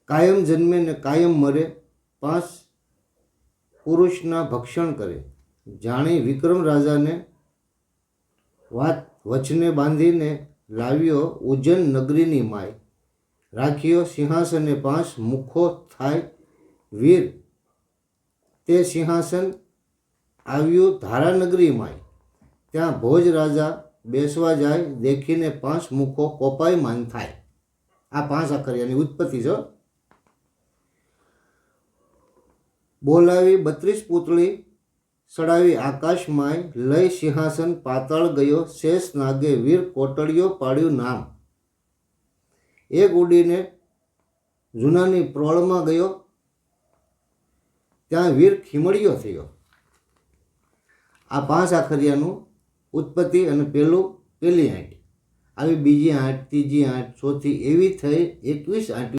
કાયમ જન્મે ને કાયમ મરે, 5 પુરુષના ભક્ષણ કરે, જાણી વિક્રમ રાજાને વાત વચને બાંધીને લાવ્યો ઉજ્જૈન નગરીની માય, રાખ્યો સિંહાસને 5 મુખો થાય વીર, તે સિંહાસન આવ્યું ધારાનગરી માય, ત્યાં ભોજ રાજા બેસવા જાય, દેખીને 5 મુખો કોપાય માન થાય. આ 5 અખરિયાની ઉત્પત્તિ છે. બોલાવી 32 પૂતળી, સડાવી આકાશમાંય, લઈ સિંહાસન પાતાળ ગયો, શેષ નાગે વીર કોટડીઓ પાડ્યું નામ, એક ઉડીને જૂનાની પ્રોળમાં ગયો, ત્યાં વીર ખીમડીયો થયો. આ 5 આખરિયાનું ઉત્પત્તિ અને પહેલી આંટ આવી, બીજી આંટ, ત્રીજી આંટ, ચોથી, એવી થઈ 21 આંટ.